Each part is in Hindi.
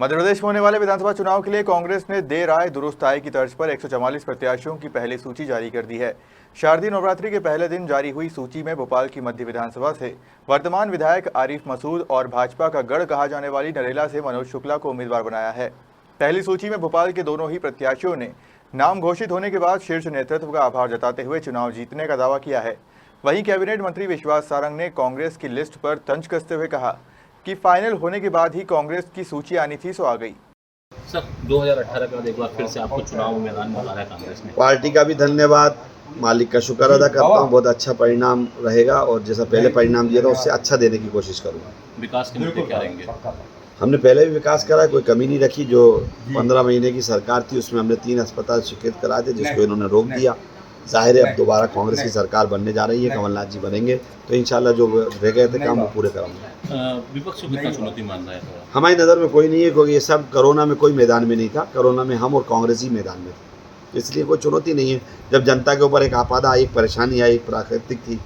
मध्य प्रदेश में होने वाले विधानसभा चुनाव के लिए कांग्रेस ने देर आए दुरुस्त आए की तर्ज पर 144 प्रत्याशियों की पहली सूची जारी कर दी है। शारदीय नवरात्रि के पहले दिन जारी हुई सूची में भोपाल की मध्य विधानसभा से वर्तमान विधायक आरिफ मसूद और भाजपा का गढ़ कहा जाने वाली नरेला से मनोज शुक्ला को उम्मीदवार बनाया है। पहली सूची में भोपाल के दोनों ही प्रत्याशियों ने नाम घोषित होने के बाद शीर्ष नेतृत्व का आभार जताते हुए चुनाव जीतने का दावा किया है। वहीं कैबिनेट मंत्री विश्वास सारंग ने कांग्रेस की लिस्ट पर तंज कसते हुए कहा कि फाइनल होने के बाद ही कांग्रेस की सूची आनी थी सो आ गई। सर 2018 के बाद एक बार फिर से आपको चुनाव मैदान में उतारा है कांग्रेस ने। पार्टी का भी धन्यवाद, मालिक का शुक्र अदा करता हूँ। बहुत अच्छा परिणाम रहेगा और जैसा पहले परिणाम दिया था उससे अच्छा देने की कोशिश करूँगा। विकास के मुद्दे क्या रहेंगे? हमने पहले भी विकास करा, कोई कमी नहीं रखी। जो 15 महीने की सरकार थी उसमें हमने 3 अस्पताल स्वीकृत कराए थे जिसको इन्होंने रोक दिया। जाहिर है अब दोबारा कांग्रेस की सरकार बनने जा रही है, कमलनाथ जी बनेंगे तो इंशाल्लाह जो रह गए थे काम वो पूरे कराऊंगा। विपक्ष को कितना चुनौती मान रहा है? हमारी नज़र में कोई नहीं है क्योंकि ये सब कोरोना में कोई मैदान में नहीं था। कोरोना में हम और कांग्रेस ही मैदान में थे, इसलिए कोई चुनौती नहीं है। जब जनता के ऊपर एक आपदा आई, एक परेशानी आई, एक प्राकृतिक थी,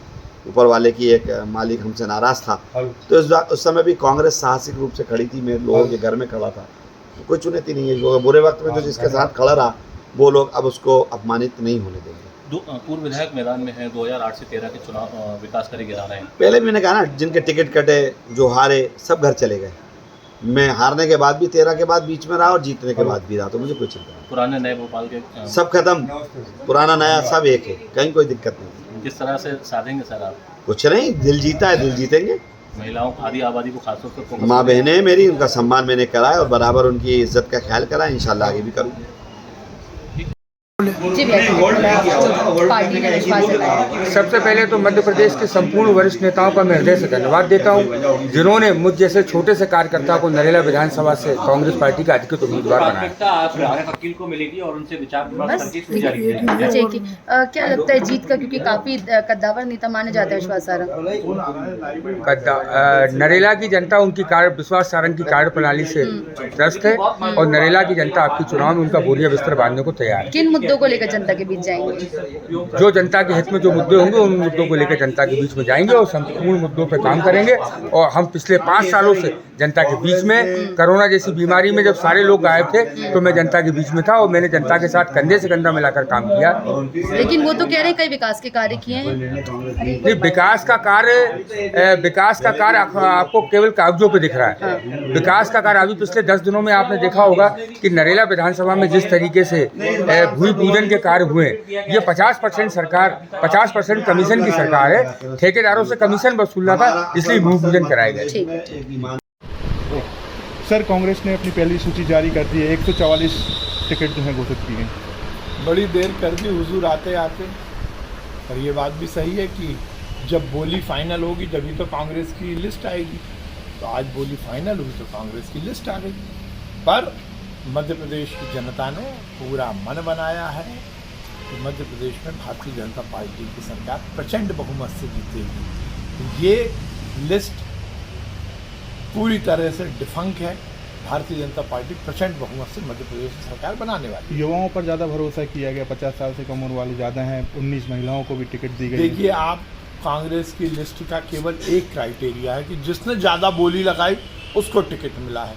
ऊपर वाले की एक मालिक हमसे नाराज़ था, तो उस समय भी कांग्रेस साहसिक रूप से खड़ी थी। मैं लोगों के घर में खड़ा था, कोई चुनौती नहीं है। जो बुरे वक्त में जो जिसके साथ खड़ा रहा वो लोग अब उसको अपमानित नहीं होने देंगे। पूर्व विधायक मैदान में है, 2008 से 13 के चुनाव विकास करे गिरा रहे हैं। पहले भी मैंने कहा ना, जिनके टिकट कटे, जो हारे, सब घर चले गए। मैं हारने के बाद भी 13 के बाद बीच में रहा और जीतने के बाद भी रहा, तो मुझे कोई चिंता नहीं। पुराने नए भोपाल के सब खत्म, पुराना नया सब एक है, कहीं कोई दिक्कत नहीं। किस तरह से साधेंगे सर आप? कुछ नहीं, दिल जीता है, दिल जीतेंगे। महिलाओं आदि आबादी को खासतौर पर माँ बहनें मेरी, उनका सम्मान मैंने करा है और बराबर उनकी इज्जत का ख्याल करा है, इंशाल्लाह आगे भी करूँगा। सबसे पहले तो मध्य प्रदेश के संपूर्ण वरिष्ठ नेताओं का मैं हृदय से धन्यवाद देता हूं जिन्होंने मुझ जैसे छोटे से कार्यकर्ता को नरेला विधानसभा से कांग्रेस पार्टी का अधिकृत उम्मीदवार बनाया। वकील को मिलेगी और उनसे विचार क्या लगता है जीत का, क्योंकि काफी कद्दावर नेता माने जाते हैं विश्वास सारंग? नरेला की जनता उनकी विश्वास सारंग की कार्यप्रणाली से त्रस्त है और नरेला की जनता आपकी चुनाव में उनका बोरिया बिस्तर बांधने को तैयार है। किन मुद्दों को लेकर जनता के बीच जाएंगे? जो जनता के हित में जो मुद्दे होंगे उन मुद्दों को लेकर जनता के बीच में जाएंगे और संपूर्ण मुद्दों पर काम करेंगे। और हम पिछले 5 सालों से जनता के बीच में, कोरोना जैसी बीमारी में जब सारे लोग गायब थे तो मैं जनता के बीच में था और मैंने जनता के साथ कंधे से कंधा मिलाकर काम किया। लेकिन वो तो कह रहे हैं कई विकास के कार्य किए हैं। नहीं, विकास का कार्य आपको केवल कागजों पे दिख रहा है। विकास का कार्य अभी पिछले 10 दिनों में आपने देखा होगा कि नरेला विधानसभा में जिस तरीके से भूमि पूजन के कार्य हुए, ये 50% सरकार, 50% कमीशन की सरकार है। ठेकेदारों से कमीशन वसूलना था, इसलिए भूमि पूजन कराए गए। सर, कांग्रेस ने अपनी पहली सूची जारी कर दी है, 144 टिकट जो हैं घोषित किए हैं। बड़ी देर कर दी हुजूर आते आते, पर ये बात भी सही है कि जब बोली फाइनल होगी तभी तो कांग्रेस की लिस्ट आएगी। तो आज बोली फाइनल हुई तो कांग्रेस की लिस्ट आ गई। पर मध्य प्रदेश की जनता ने पूरा मन बनाया है कि मध्य प्रदेश में भारतीय जनता पार्टी की सरकार प्रचंड बहुमत से जीतेगी। ये लिस्ट पूरी तरह से डिफंक है। भारतीय जनता पार्टी प्रचंड बहुमत से मध्य प्रदेश की सरकार बनाने वाली। युवाओं पर ज़्यादा भरोसा किया गया, 50 साल से कम उम्र वाले ज़्यादा हैं, 19 महिलाओं को भी टिकट दी गई। देखिए, आप कांग्रेस की लिस्ट का केवल एक क्राइटेरिया है कि जिसने ज़्यादा बोली लगाई उसको टिकट मिला है।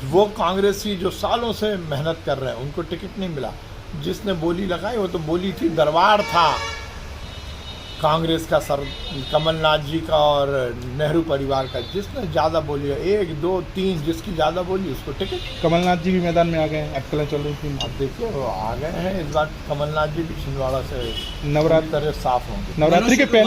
वो कांग्रेसी जो सालों से मेहनत कर रहे हैं उनको टिकट नहीं मिला। जिसने बोली लगाई वो तो बोली थी, दरबार था कांग्रेस का सर कमलनाथ जी का और नेहरू परिवार का। जिसने ज़्यादा बोली, 1, 2, 3 जिसकी ज़्यादा बोली उसको टिकट। कमलनाथ जी भी मैदान में आ गए हैं, अटकलें चल रही थी। अब देखिए वो आ गए हैं, इस बार कमलनाथ जी भी छिंदवाड़ा से नवरात्रि साफ होंगे। नवरात्रि के पहले